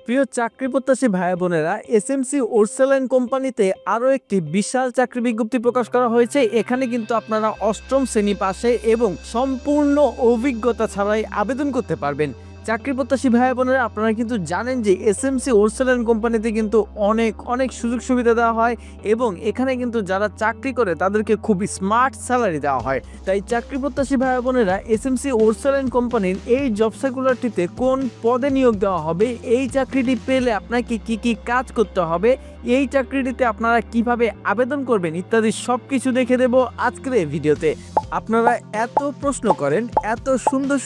প্রিয় চাকরি প্রত্যাশী ভাই বোনেরা, এসএমসি ওরসেলাইন কোম্পানিতে আরও একটি বিশাল চাকরি বিজ্ঞপ্তি প্রকাশ করা হয়েছে। এখানে কিন্তু আপনারা অষ্টম শ্রেণী পাশে এবং সম্পূর্ণ অভিজ্ঞতা ছাড়াই আবেদন করতে পারবেন। চাকরি প্রত্যাশী ভাই বোনেরা, আপনারা কিন্তু জানেন যে এসএমসি ওরসেলাইন কোম্পানিতে কিন্তু অনেক সুযোগ সুবিধা দেওয়া হয় এবং এখানে কিন্তু যারা চাকরি করে তাদেরকে খুব স্মার্ট স্যালারি দেওয়া হয়। তাই চাকরি প্রত্যাশী ভাই বোনেরা, এসএমসি ওরসেলাইন কোম্পানির এই জব সার্কুলারটিতে কোন পদে নিয়োগ দেওয়া হবে, এই চাকরিটি পেলে আপনাকে কি কাজ করতে হবে, এই চাকরিটিতে আপনারা কিভাবে আবেদন করবেন ইত্যাদি সবকিছু দেখে দেব আজকের এই ভিডিওতে। আপনারা এত প্রশ্ন করেন, এত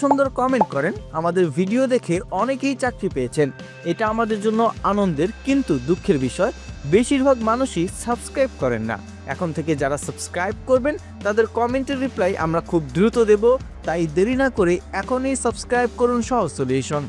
সুন্দর কমেন্ট করেন, আমাদের ভিডিও দেখে অনেকেই চাকরি পেয়েছেন। এটা আমাদের জন্য আনন্দের কিন্তু দুঃখের বিষয়, বেশিরভাগ মানুষই সাবস্ক্রাইব করেন না। এখন থেকে যারা সাবস্ক্রাইব করবেন তাদের কমেন্টের রিপ্লাই আমরা খুব দ্রুত দেব। তাই দেরি না করে এখনই সাবস্ক্রাইব করুন সহজ সলিউশন।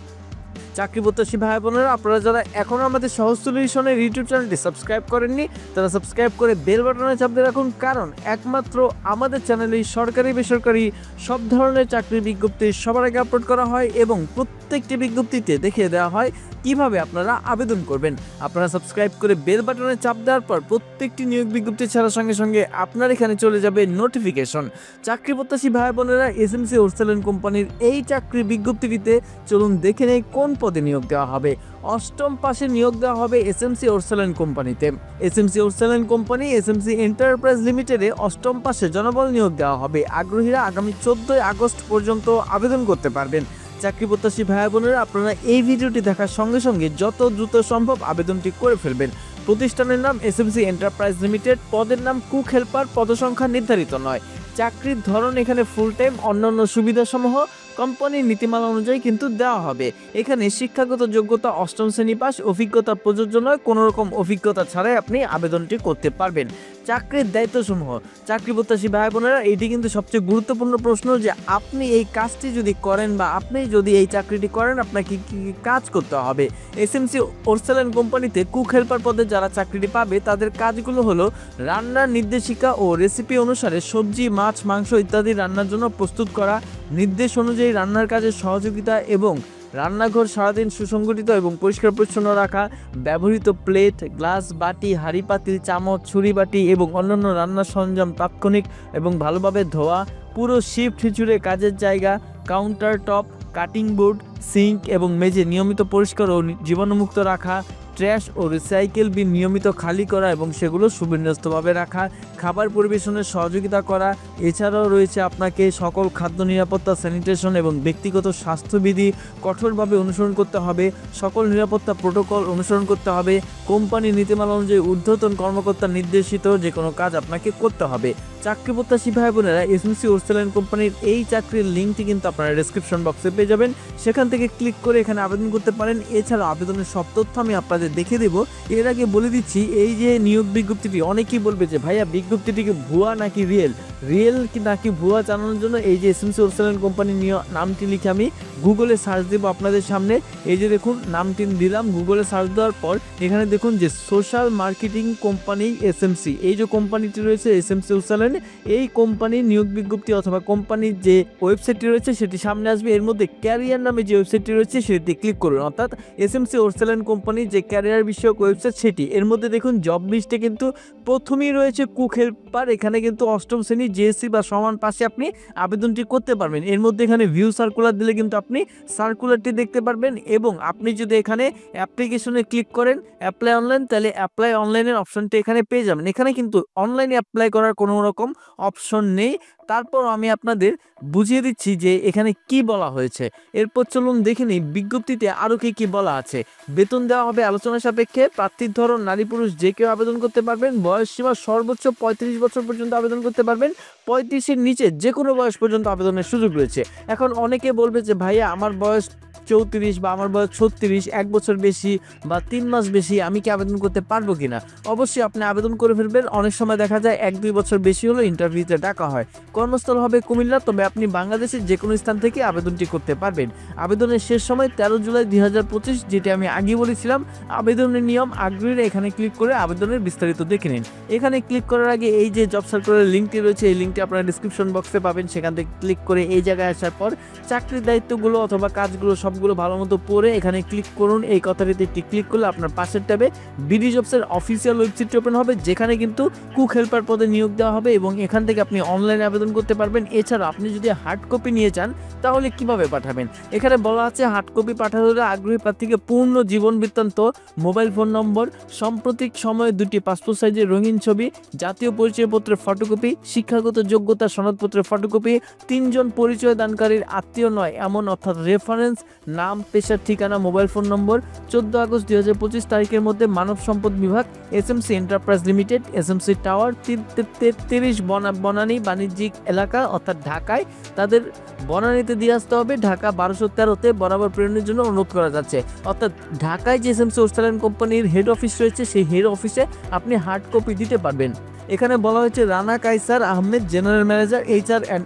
চাকরি প্রত্যাশী ভাই বোনেরা, আপনারা যারা এখনও আমাদের সহজ সলিউশনের ইউটিউব চ্যানেলটি সাবস্ক্রাইব করেননি তারা সাবস্ক্রাইব করে বেল বাটনে চাপ দিয়ে রাখুন, কারণ একমাত্র আমাদের চ্যানেলেই সরকারি বেসরকারি সব ধরনের চাকরির বিজ্ঞপ্তি সবার আগে আপলোড করা হয় এবং প্রত্যেকটি বিজ্ঞপ্তিতে দেখিয়ে দেওয়া হয় কিভাবে আপনারা আবেদন করবেন। আপনারা সাবস্ক্রাইব করে বেল বাটনে চাপ দেওয়ার পর প্রত্যেকটি নিয়োগ বিজ্ঞপ্তি ছাড়ার সঙ্গে সঙ্গে আপনার এখানে চলে যাবে নোটিফিকেশন। চাকরি প্রত্যাশী ভাই বোনেরা, এসএমসি ওরসেলাইন কোম্পানির এই চাকরির বিজ্ঞপ্তিটিতে চলুন দেখে নেই কোন পদে নিয়োগ দেওয়া হবে। অষ্টম পাশে নিয়োগ দেওয়া হবে এসএমসি ওরসেলাইন কোম্পানিতে। SMC Orsaline company SMC enterprise লিমিটেডে অষ্টম পাশে জনবল নিয়োগ দেওয়া হবে। আগ্রহীরা আগামী 14 আগস্ট পর্যন্ত আবেদন করতে পারবেন। চাকরি প্রত্যাশী ভাই বোনেরা, আপনারা এই ভিডিওটি দেখার সঙ্গে সঙ্গে যত দ্রুত সম্ভব আবেদনটি করে ফেলবেন। প্রতিষ্ঠানের নাম এসএমসি এন্টারপ্রাইজ লিমিটেড, পদের নাম কুক হেল্পার, পদসংখ্যা নির্ধারিত নয়। চাকরির ধরন এখানে ফুল টাইম, অন্যান্য সুবিধাসমূহ কোম্পানির নীতিমালা অনুযায়ী কিন্তু দেওয়া হবে। এখানে শিক্ষাগত যোগ্যতা অষ্টম শ্রেণী পাস, অভিজ্ঞতা প্রযোজ্য নয়, কোনো রকম অভিজ্ঞতা ছাড়াই আপনি আবেদনটি করতে পারবেন। চাকরির দায়িত্বসমূহ, চাকরি প্রত্যাশী ভাই বোনেরা, এটি কিন্তু সবচেয়ে গুরুত্বপূর্ণ প্রশ্ন যে আপনি এই কাজটি যদি করেন বা আপনি যদি এই চাকরিটি করেন আপনাকে কি কাজ করতে হবে। এসএমসি ওরসেলাইন কোম্পানিতে কুক হেল্পার পদে যারা চাকরিটি পাবে তাদের কাজগুলো হলো রান্নার নির্দেশিকা ও রেসিপি অনুসারে সবজি, মাছ, মাংস ইত্যাদি রান্নার জন্য প্রস্তুত করা, নির্দেশ অনুযায়ী রান্নার কাজে সহযোগিতা এবং রান্নাঘর সারাদিন সুসংগঠিত এবং পরিষ্কার পরিচ্ছন্ন রাখা, ব্যবহৃত প্লেট, গ্লাস, বাটি, হাঁড়ি পাতিল, চামচ, ছুরি বাটি এবং অন্যান্য রান্নার সরঞ্জাম তাৎক্ষণিক এবং ভালোভাবে ধোয়া, পুরো শিফট জুড়ে কাজের জায়গা, counter top, cutting board, sink এবং মেঝে নিয়মিত পরিষ্কার ও জীবাণুমুক্ত রাখা, ট্র্যাশ ও রিসাইকেল বিন নিয়মিত খালি করা এবং সেগুলো সুবিন্যস্তভাবে রাখা, খাবার পরিবেশনের সহযোগিতা করা। এছাড়াও রয়েছে আপনাকে সকল খাদ্য নিরাপত্তা, স্যানিটেশন এবং ব্যক্তিগত স্বাস্থ্যবিধি কঠোরভাবে অনুসরণ করতে হবে, সকল নিরাপত্তা প্রোটোকল অনুসরণ করতে হবে। কোম্পানির নীতিমালা অনুযায়ী ঊর্ধ্বতন কর্মকর্তা নির্দেশিত যে কোনো কাজ আপনাকে করতে হবে। চাকরি প্রত্যাশী ভাই বোনেরা, এসএমসি ওরসেলাইন কোম্পানির এই চাকরির লিঙ্কটি কিন্তু আপনারা ডেসক্রিপশন বক্সে পেয়ে যাবেন, সেখান থেকে ক্লিক করে এখানে আবেদন করতে পারেন। এছাড়া আবেদনের সব তথ্য আমি আপনাদের দেখে দেব। এর আগে বলে দিচ্ছি, এই যে নিয়োগ বিজ্ঞপ্তিটি, অনেকেই বলবে যে ভাইয়া বিজ্ঞপ্তিটি কি ভুয়া নাকি রিয়েল কি নাকি ভুয়া জানানোর জন্য এই যে এসএমসি ওরসেলাইন কোম্পানির নামটি লিখে আমি গুগলে সার্চ দেবো আপনাদের সামনে। এই যে দেখুন, নামটি দিলাম, গুগলে সার্চ দেওয়ার পর এখানে দেখুন যে সোশ্যাল মার্কেটিং কোম্পানি এসএমসি, এই যে কোম্পানিটি রয়েছে এসএমসি ওরসেলাইন, এই কোম্পানির নিয়োগ বিজ্ঞপ্তি অথবা কোম্পানির যে ওয়েবসাইটটি রয়েছে সেটি সামনে আসবে। এর মধ্যে ক্যারিয়ার নামে যে ওয়েবসাইটটি রয়েছে সেটি ক্লিক করুন, অর্থাৎ এসএমসি ওরসেলাইন কোম্পানির যে ক্যারিয়ার বিষয়ক ওয়েবসাইট সেটি। এর মধ্যে দেখুন জব লিস্টে কিন্তু প্রথমেই রয়েছে কুক হেল্পার। এখানে কিন্তু অষ্টম শ্রেণী জেএসসি বা সমান পাশে আপনি আবেদনটি করতে পারবেন। এর মধ্যে এখানে ভিউ সার্কুলার দিলে কিন্তু আপনি সার্কুলারটি দেখতে পারবেন এবং আপনি যদি এখানে অ্যাপ্লিকেশনে ক্লিক করেন অ্যাপ্লাই অনলাইন, তাহলে অ্যাপ্লাই অনলাইনের অপশনটি এখানে পেয়ে যাবেন। এখানে কিন্তু অনলাইনে অ্যাপ্লাই করার কোনো রকম অপশন নেই। তারপর আমি আপনাদের বুঝিয়ে দিচ্ছি যে এখানে কি বলা হয়েছে। এরপর চলুন দেখে নিই বিজ্ঞপ্তিতে আরও কি বলা আছে। বেতন দেওয়া হবে আলোচনা সাপেক্ষে। প্রার্থীর ধরন নারী পুরুষ যে কেউ আবেদন করতে পারবেন। বয়স সীমা সর্বোচ্চ 35 বছর পর্যন্ত আবেদন করতে পারবেন। 35-এর নিচে যে কোনো বয়স পর্যন্ত আবেদনের সুযোগ রয়েছে। এখন অনেকে বলবে যে ভাইয়া আমার বয়স 34 বা আমার বয়স 36, 1 বছর বেশি বা 3 মাস বেশি, আমি কি আবেদন করতে পারবো কিনা? অবশ্যই আপনি আবেদন করে ফেলবেন। অনেক সময় দেখা যায় 1-2 বছর বেশি হলে ইন্টারভিউতে ডাকা হয়। কর্মস্থল হবে কুমিল্লা, তবে আপনি বাংলাদেশের যে কোনো স্থান থেকে আবেদনটি করতে পারবেন। আবেদনের শেষ সময় 13 জুলাই 2025, যেটি আমি আগে বলেছিলাম। আবেদনের নিয়ম, আগ্রহীরা এখানে ক্লিক করে আবেদনের বিস্তারিত দেখে নিন। এখানে ক্লিক করার আগে এই যে জব সার্কুলারের লিঙ্কটি রয়েছে, এই লিঙ্কটি আপনারা ডিসক্রিপশন বক্সে পাবেন। সেখান থেকে ক্লিক করে এই জায়গায় আসার পর চাকরির দায়িত্বগুলো অথবা কাজগুলো সব ডকুমেন্টসগুলো ভালো মতো পড়ে এখানে ক্লিক করুন। এই কথাটিতে একটি ক্লিক করলে আপনার পাশের ট্যাবে বিডি জবসের অফিসিয়াল ওয়েবসাইটটি ওপেন হবে, যেখানে কিন্তু কুক হেল্পার পদে নিয়োগ দেওয়া হবে এবং এখান থেকে আপনি অনলাইনে আবেদন করতে পারবেন। এছাড়া আপনি যদি হার্ড কপি নিয়ে চান তাহলে কিভাবে পাঠাবেন, এখানে বলা আছে হার্ড কপি পাঠাতে আগ্রহী প্রার্থীকে পূর্ণ জীবন বৃত্তান্ত, মোবাইল ফোন নম্বর, সাম্প্রতিক সময়ে 2টি পাসপোর্ট সাইজের রঙিন ছবি, জাতীয় পরিচয়পত্রের ফটোকপি, শিক্ষাগত যোগ্যতা সনদপত্রের ফটোকপি, 3 জন পরিচয় দানকারীর আত্মীয় নয় এমন অর্থাৎ রেফারেন্স, নাম, পেশার ঠিকানা, মোবাইল ফোন নম্বর। 14 আগস্ট 2025 তারিখের মধ্যে মানব সম্পদ বিভাগ, SMC enterprise limited, SMC tower, 33 Banani বাণিজ্যিক এলাকা অর্থাৎ ঢাকায় তাদের বনানীতে দিয়ে আসতে হবে। ঢাকা 1213-তে বরাবর প্রেরণের জন্য অনুরোধ করা যাচ্ছে। অর্থাৎ ঢাকায় যে এসএমসি ওরসালান কোম্পানির হেড অফিস রয়েছে সেই হেড অফিসে আপনি হার্ড কপি দিতে পারবেন। এখানে বলা হয়েছে Rana Kaiser Ahmed, general manager HR and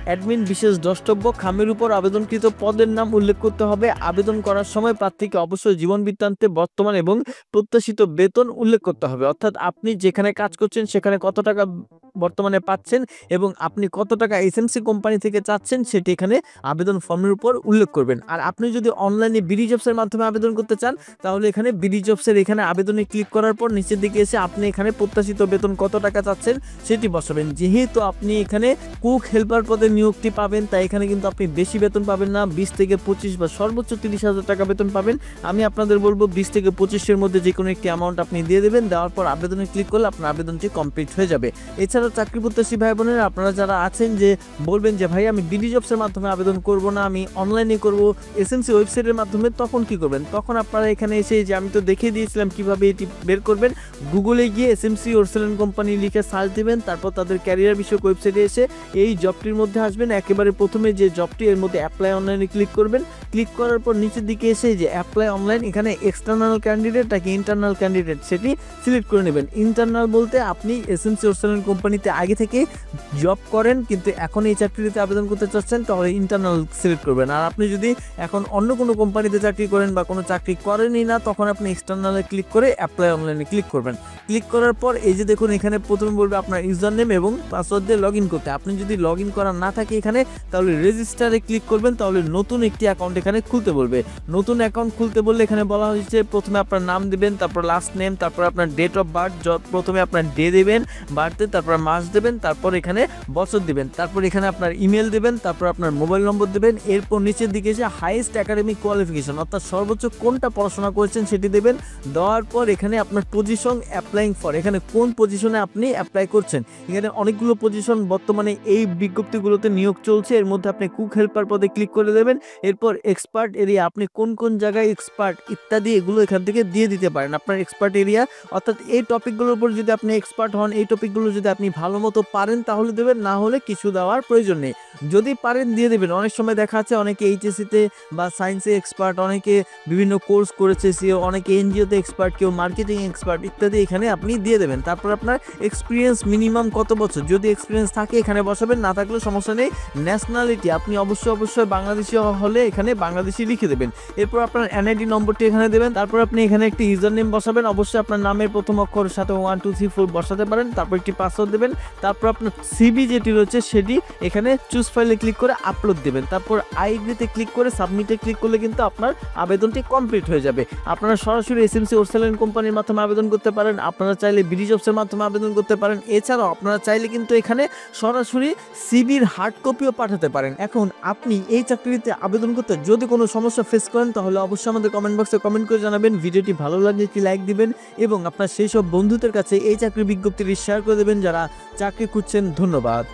admin, বিশেষ দ্রষ্টব্য খামের উপর আবেদনকৃত পদের নাম উল্লেখ করতে হবে। আবেদন করার সময় প্রার্থীকে অবশ্যই জীবন বৃত্তান্তে বর্তমান এবং প্রত্যাশিত বেতন উল্লেখ করতে হবে, অর্থাৎ আপনি যেখানে কাজ করছেন সেখানে কত টাকা বর্তমানে পাচ্ছেন এবং আপনি কত টাকা এসএমসি কোম্পানি থেকে চাচ্ছেন সেটি এখানে আবেদন ফর্মের উপর উল্লেখ করবেন। আর আপনি যদি অনলাইনে বিডি জবসের মাধ্যমে আবেদন করতে চান তাহলে এখানে বিডি জবসের এখানে আবেদনে ক্লিক করার পর নিচের দিকে এসে আপনি এখানে প্রত্যাশিত বেতন কত টাকা চাচ্ছেন সেটি বসাবেন। যেহেতু আপনি এখানে কুক হেল্পার পদে নিয়োগটি পাবেন তাই এখানে কিন্তু আপনি বেশি বেতন পাবেন না, 20 থেকে 25 বা সর্বোচ্চ 30,000 টাকা বেতন পাবেন। আমি আপনাদের বলবো 20 থেকে 25-এর মধ্যে যে কোনো একটি অ্যামাউন্ট আপনি দিয়ে দেবেন, দেওয়ার পর আবেদনে ক্লিক করলে আপনার আবেদনটি কমপ্লিট হয়ে যাবে। এছাড়া চাকরি প্রত্যাশী ভাই বোনেরা আপনারা যারা আছেন যে বলবেন যে ভাই আমি বিডি জবসের মাধ্যমে আবেদন করব না, আমি অনলাইনে করব এসএমসি ওয়েবসাইটের মাধ্যমে, তখন কি করবেন? তখন আপনারা এখানে এসে যে আমি তো দেখিয়ে দিয়েছিলাম কিভাবে এটি বের করবেন, গুগলে গিয়ে এসএমসি ওরসালান কোম্পানি লিখে সার্চ দিবেন, তারপর তাদের ক্যারিয়ার বিষয়ক ওয়েবসাইটে এসে এই জবটির মধ্যে আসবেন। একেবারে প্রথমে যে জবটি এর মধ্যে অ্যাপ্লাই অনলাইনে ক্লিক করবেন। ক্লিক করার পর নিচের দিকে এসে যে অ্যাপ্লাই অনলাইন, এখানে এক্সটার্নাল ক্যান্ডিডেট নাকি ইন্টারনাল ক্যান্ডিডেট সেটি সিলেক্ট করে নেবেন। ইন্টারনাল বলতে আপনি এসএমসি ওরসালান কোম্পানিতে আগে থেকে জব করেন কিন্তু এখন এই চাকরিতে আবেদন করতে চাচ্ছেন তাহলে ইন্টারনাল সিলেক্ট করবেন। আর আপনি যদি এখন অন্য কোনো কোম্পানিতে চাকরি করেন বা কোনো চাকরি করেনই না তখন আপনি এক্সটার্নালে ক্লিক করে অ্যাপ্লাই অনলাইনে ক্লিক করবেন। ক্লিক করার পর এই যে দেখুন এখানে প্রথমে বলবে আপনার ইউজার নেম এবং পাসওয়ার্ড দিয়ে লগ ইন করতে। আপনি যদি লগ ইন করা না থাকে এখানে তাহলে রেজিস্টারে ক্লিক করবেন, তাহলে নতুন একটি অ্যাকাউন্ট এখানে খুলতে বলবে। নতুন অ্যাকাউন্ট খুলতে বললে এখানে বলা হয়েছে প্রথমে আপনার নাম দিবেন, তারপর লাস্ট নেম, তারপর আপনার ডেট অফ বার্থ, প্রথমে আপনার ডে দেবেন বার্থে, তারপর মাস দেবেন, তারপর এখানে বছর দিবেন, তারপর এখানে আপনার ইমেল দেবেন, তারপর আপনার মোবাইল নম্বর দেবেন। এরপর নিচের দিকে এসে হাইয়েস্ট একাডেমিক কোয়ালিফিকেশন অর্থাৎ সর্বোচ্চ কোনটা পড়াশোনা করেছেন সেটি দেবেন। দেওয়ার পর এখানে আপনার পজিশন অ্যাপ্লাইং ফর, এখানে কোন পজিশনে আপনি অ্যাপ্লাই করছেন। এখানে অনেকগুলো পজিশন বর্তমানে এই বিজ্ঞপ্তিগুলোতে নিয়োগ চলছে, এর মধ্যে আপনি কুক হেল্পার পদে ক্লিক করে দেবেন। এরপর এক্সপার্ট এরিয়া, আপনি কোন কোন জায়গায় এক্সপার্ট ইত্যাদি এগুলো এখান থেকে দিয়ে দিতে পারেন আপনার এক্সপার্ট এরিয়া, অর্থাৎ এই টপিকগুলোর উপর যদি আপনি এক্সপার্ট হন, এই টপিকগুলো যদি আপনি ভালো মতো পারেন তাহলে দেবেন, না হলে কিছু দেওয়ার প্রয়োজন নেই। যদি পারেন দিয়ে দেবেন। অনেক সময় দেখা যাচ্ছে অনেকে এইচএসসিতে বা সায়েন্সে এক্সপার্ট, অনেকে বিভিন্ন কোর্স করেছে, অনেকে এনজিওতে এক্সপার্ট, কেউ মার্কেটিং এক্সপার্ট ইত্যাদি এখানে আপনি দিয়ে দেবেন। তারপর আপনার এক্সপিরিয়েন্স মিনিমাম কত বছর, যদি এক্সপিরিয়েন্স থাকে এখানে বসাবেন, না থাকলে সমস্যা নেই। ন্যাশনালিটি আপনি অবশ্যই বাংলাদেশি হলে এখানে বাংলাদেশি লিখে দেবেন। এরপর আপনার এনআইডি নম্বরটি এখানে দেবেন। তারপর আপনি এখানে একটি ইউজার নেম বসাবেন, অবশ্যই আপনার নামের প্রথম অক্ষরের সাথে 1 2 3 4 বসাতে পারেন। তারপর একটি পাসওয়ার্ড দেবেন। তারপর আপনার সিভি যেটি রয়েছে সেটি এখানে চুজ ফাইলে ক্লিক করে আপলোড দেবেন। তারপর আইডিতে ক্লিক করে সাবমিটে ক্লিক করলে কিন্তু আপনার আবেদনটি কমপ্লিট হয়ে যাবে। আপনারা সরাসরি এসএমসি ওরসালান কোম্পানির মাধ্যমে আবেদন করতে পারেন, আপনারা চাইলে বিডি জবসের মাধ্যমে আবেদন করতে পারেন। এছাড়াও আপনারা চাইলে কিন্তু এখানে সরাসরি সিভির হার্ড কপিও পাঠাতে পারেন। এখন আপনি এই চাকরিতে আবেদন করতে যদি কোনো সমস্যা ফেস করেন তাহলে অবশ্যই আমাদের কমেন্ট বক্সে কমেন্ট করে জানাবেন। ভিডিওটি ভালো লাগলে একটি লাইক দিবেন এবং আপনার সেই সব বন্ধুদের কাছে এই চাকরির বিজ্ঞপ্তিটি শেয়ার করে দেবেন যারা চাকরি খুঁজছেন। ধন্যবাদ।